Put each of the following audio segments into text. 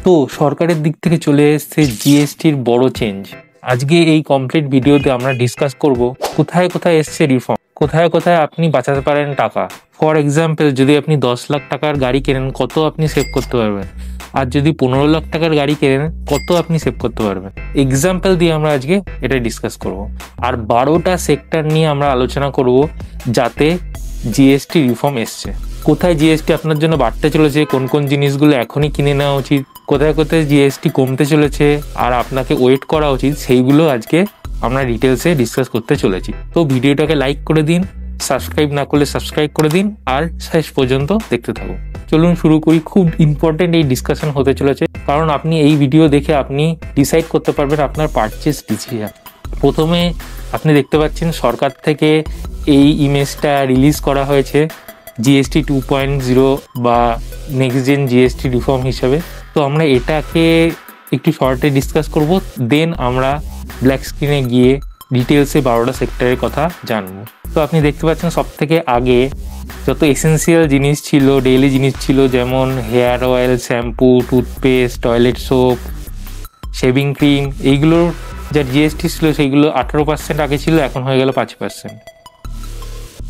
তো সরকারের দিক থেকে চলে এসেছে জিএসটির বড় চেঞ্জ। আজকে এই কমপ্লিট ভিডিওতে আমরা ডিসকাস করব কোথায় কোথায় এসছে রিফর্ম, কোথায় কোথায় আপনি বাঁচাতে পারেন টাকা। ফর এক্সাম্পল, যদি আপনি 10 লাখ টাকার গাড়ি কেনেন কত আপনি সেভ করতে পারবেন, আর যদি 15 লাখ টাকার গাড়ি কেনেন কত আপনি সেভ করতে পারবেন। এক্সাম্পল দিয়ে আমরা আজকে এটা ডিসকাস করব। আর 12টা সেক্টর নিয়ে আমরা আলোচনা করব যাতে জিএসটি রিফর্ম এসছে। কোথায় জিএসটি আপনার জন্য বাড়তে চলেছে, কোন কোন জিনিসগুলো এখনই কিনে নেওয়া উচিত, কোথায় কোথায় জিএসটি কমতে চলেছে আর আপনাকে ওয়েট করা উচিত, সেইগুলো আজকে আমরা ডিটেলসে ডিসকাস করতে চলেছি। তো ভিডিওটাকে লাইক করে দিন, সাবস্ক্রাইব না করলে সাবস্ক্রাইব করে দিন, আর শেষ পর্যন্ত দেখতে থাকুন। চলুন শুরু করি। খুব ইম্পর্টেন্ট এই ডিসকাশন হতে চলেছে, কারণ আপনি এই ভিডিও দেখে আপনি ডিসাইড করতে পারবেন আপনার পারচেস ডিসিশন। প্রথমে আপনি দেখতে পাচ্ছেন সরকার থেকে এই ইমেজটা রিলিজ করা হয়েছে জিএসটি 2.0 বা নেক্সট জেন জিএসটি রিফর্ম হিসাবে। তো আমরা এটাকে একটু শর্টে ডিসকাস করব, দেন আমরা ব্ল্যাক স্ক্রিনে গিয়ে ডিটেলসে 12টা সেক্টরের কথা জানবো। তো আপনি দেখতে পাচ্ছেন সব থেকে আগে যত এসেন্সিয়াল জিনিস ছিল, ডেইলি জিনিস ছিল, যেমন hair oil, shampoo, toothpaste, toilet soap, shaving cream, এইগুলোর যা জিএসটি ছিল সেইগুলো 18% আগে ছিল, এখন হয়ে গেল 5%।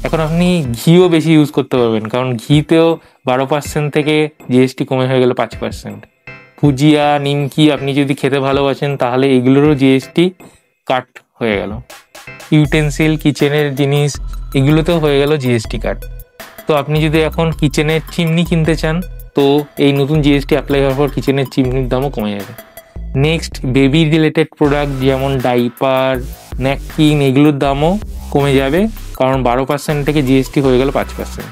এখন আপনি ঘিও বেশি ইউজ করতে পারবেন, কারণ ঘিতেও 12% থেকে জিএসটি কমে হয়ে গেল 5%। ভুজিয়া, নিমকি আপনি যদি খেতে ভালোবাসেন তাহলে এগুলোরও জিএসটি কাট হয়ে গেল। ইউটেন্সিল, কিচেনের জিনিস, এগুলোতেও হয়ে গেল জিএসটি কাট। তো আপনি যদি এখন কিচেনের চিমনি কিনতে চান তো এই নতুন জিএসটি অ্যাপ্লাই হওয়ার পর কিচেনের চিমনির দামও কমে যাবে। নেক্সট, বেবি রিলেটেড প্রোডাক্ট যেমন ডাইপার, ন্যাপকিন, এগুলোর দামও কমে যাবে, কারণ 12% থেকে জিএসটি হয়ে গেল 5%।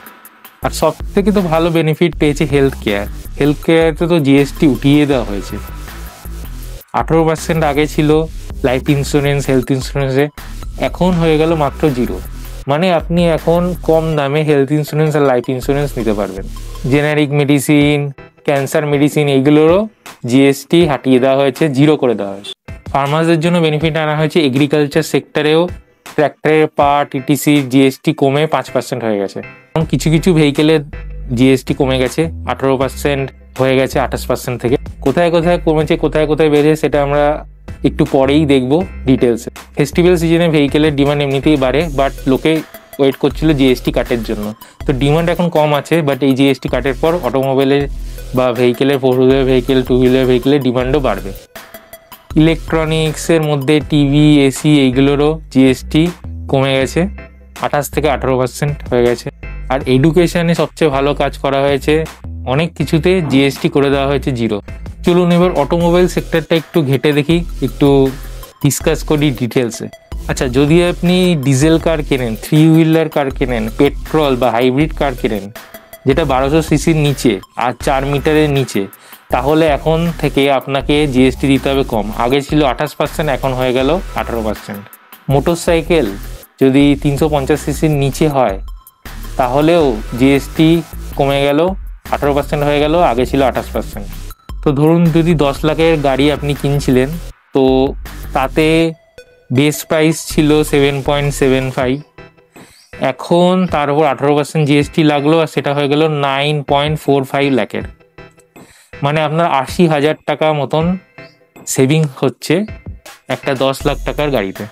আর সব থেকে তো ভালো বেনিফিট পেয়েছে হেলথ কেয়ার। হেলথ কেয়ারতে তো জিএসটি উঠিয়ে দেওয়া হয়েছে। 18% আগে ছিল লাইফ ইন্স্যুরেন্স, হেলথ ইন্স্যুরেন্সে, এখন হয়ে গেল মাত্র 0। মানে আপনি এখন কম দামে হেলথ ইন্স্যুরেন্স আর লাইফ ইন্স্যুরেন্স নিতে পারবেন। জেনারিক মেডিসিন, ক্যান্সার মেডিসিন, এইগুলোরও জিএসটি হাটিয়ে দেওয়া হয়েছে, 0 করে দেওয়া হয়েছে। ফার্মারদের জন্য বেনিফিট আনা হয়েছে। এগ্রিকালচার সেক্টরেও ট্র্যাক্টরের পার্ট, ইটিসি জিএসটি কমে 5% হয়ে গেছে। এখন কিছু কিছু ভেহিকেলের জিএসটি কমে গেছে, 18% হয়ে গেছে 28% থেকে। কোথায় কোথায় কমেছে, কোথায় কোথায় বেড়েছে, সেটা আমরা একটু পরেই দেখবো ডিটেলসে। ফেস্টিভ্যাল সিজনে ভেহিকেলের ডিমান্ড এমনিতেই বাড়ে, বাট লোকে ওয়েট করছিল জিএসটি কাটের জন্য। তো ডিমান্ড এখন কম আছে, বাট এই জিএসটি কাটের পর অটোমোবাইলের বা ভেহিকেলের, 4 হুইলার ভেহিকেল, 2 হুইলার ভেহিকেলের ডিমান্ডও বাড়বে। ইলেকট্রনিক্সের মধ্যে টিভি, এসি, এইগুলোরও জিএসটি কমে গেছে, 28 থেকে 18% হয়ে গেছে। আর এডুকেশনে সবচেয়ে ভালো কাজ করা হয়েছে, অনেক কিছুতে জিএসটি করে দেওয়া হয়েছে 0। চলুন এবার অটোমোবাইল সেক্টরটা একটু ঘেটে দেখি, একটু ডিসকাস করি ডিটেলসে। আচ্ছা, যদি আপনি ডিজেল কার কেনেন, 3 হুইলার কার কেনেন, পেট্রোল বা হাইব্রিড কার কেনেন যেটা 1200 সিসির নিচে আর 4 মিটারের নিচে, তাহলে এখন থেকে আপনাকে জিএসটি দিতে হবে কম। আগে ছিল 28%, এখন হয়ে গেল 18%। মোটরসাইকেল যদি 350 সিসির নিচে হয় তাহলেও জিএসটি কমে গেল, 18% হয়ে গেল, আগে ছিল 28%। তো ধরুন যদি 10 লাখের গাড়ি আপনি কিনছিলেন, তো তাতে বেস প্রাইস ছিল 7.75, এখন তার উপর 18% জিএসটি লাগলো আর সেটা হয়ে গেল 9.45 লাখের। মানে আপনার 80,000 টাকা মতন সেভিং হচ্ছে একটা 10 লাখ টাকার গাড়িতে।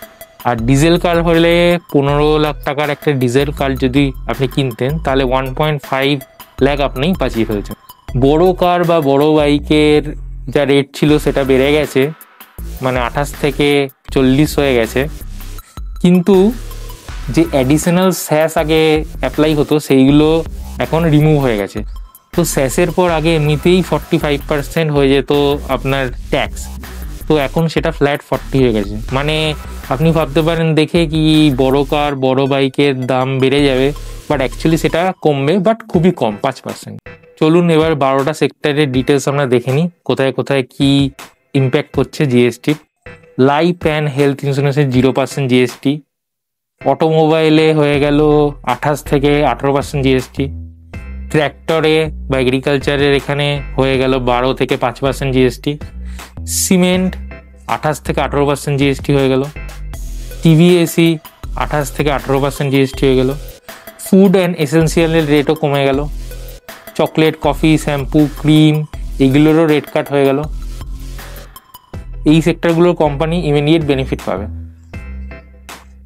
আর ডিজেল কার হলে 15 লাখ টাকার একটা ডিজেল কার যদি আপনি কিনতেন তাহলে 1.5 লাখ আপনি বাঁচিয়ে ফেলছেন। বড় কার বা বড় বাইকের যা রেট ছিল সেটা বেড়ে গেছে, মানে 28 থেকে 40 হয়ে গেছে, কিন্তু যে অ্যাডিশনাল স্যাস আগে অ্যাপ্লাই হতো সেইগুলো এখন রিমুভ হয়ে গেছে। তো স্যাসের পর আগে এমনিতেই 45% হয়ে যেত আপনার ট্যাক্স, তো এখন সেটা ফ্ল্যাট 40 হয়ে গেছে। মানে আপনি ভাবতে পারেন দেখে কি বড় কার, বড় বাইকের দাম বেড়ে যাবে, বাট অ্যাকচুয়ালি সেটা কমবে, বাট খুবই কম, 5%। চলুন এবার 12টা সেক্টরের ডিটেলস আমরা দেখে নিই, কোথায় কোথায় কি ইম্প্যাক্ট করছে জিএসটি। লাইফ অ্যান্ড হেলথ ইন্স্যুরেন্সের 0% জিএসটি, অটোমোবাইলে হয়ে গেল 28 থেকে 18% জিএসটি, ট্র্যাক্টরে বা এগ্রিকালচারের এখানে হয়ে গেল 12 থেকে 5% জিএসটি, সিমেন্ট 28 থেকে 18% জিএসটি হয়ে গেল, টিভি, এসি 28 থেকে 18% জিএসটি হয়ে গেল, ফুড অ্যান্ড এসেন্সিয়ালের রেটও কমে গেল, চকলেট, কফি, শ্যাম্পু, ক্রিম, এইগুলোরও রেট কাট হয়ে গেল। এই সেক্টরগুলোর কোম্পানি ইমিডিয়েট বেনিফিট পাবে।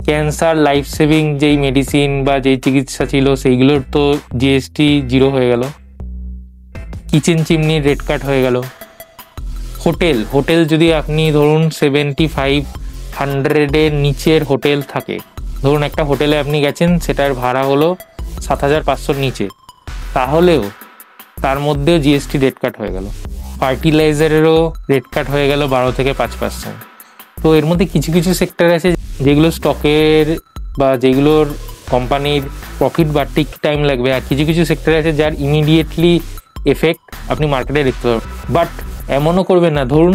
ক্যান্সার, লাইফ সেভিং যেই মেডিসিন বা যেই চিকিৎসা ছিল সেইগুলোর তো জিএসটি 0 হয়ে গেল। কিচেন চিমনির রেট কাট হয়ে গেল। হোটেল যদি আপনি ধরুন 7500-এর নিচের হোটেল থাকে, ধরুন একটা হোটেলে আপনি গেছেন, সেটার ভাড়া হলো 7500-র নিচে, তাহলেও তার মধ্যেও জিএসটি রেট কাট হয়ে গেল। ফার্টিলাইজারেরও রেট কাট হয়ে গেল 12-5%। তো এর মধ্যে কিছু কিছু সেক্টর আছে যেগুলো স্টকের বা যেগুলোর কোম্পানির প্রফিট বাড়তে একটু টাইম লাগবে, আর কিছু কিছু সেক্টর আছে যার ইমিডিয়েটলি এফেক্ট আপনি মার্কেটে দেখতে পাবেন। বাট এমনও করবেন না, ধরুন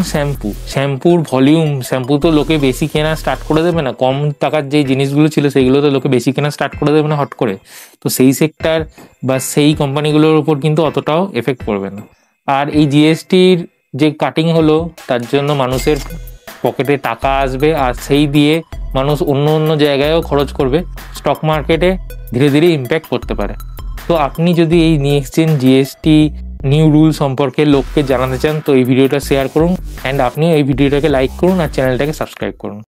শ্যাম্পুর ভলিউম, শ্যাম্পু তো লোকে বেশি কেনা স্টার্ট করে দেবে না, কম টাকার যে জিনিসগুলো ছিল সেইগুলো তো লোকে বেশি কেনা স্টার্ট করে দেবে না হট করে। তো সেই সেক্টর বা সেই কোম্পানিগুলোর উপর কিন্তু অতটাও এফেক্ট পড়বে না। আর এই জিএসটির যে কাটিং হলো, তার জন্য মানুষের পকেটে টাকা আসবে, আর সেই দিয়ে মানুষ অন্য জায়গায়ও খরচ করবে। স্টক মার্কেটে ধীরে ধীরে ইম্প্যাক্ট করতে পারে। তো আপনি যদি এই next gen GST new rule সম্পর্কে লোককে জানাতে চান, তো এই ভিডিওটা শেয়ার করুন, অ্যান্ড আপনি এই ভিডিওটাকে লাইক করুন আর চ্যানেলটাকে সাবস্ক্রাইব করুন।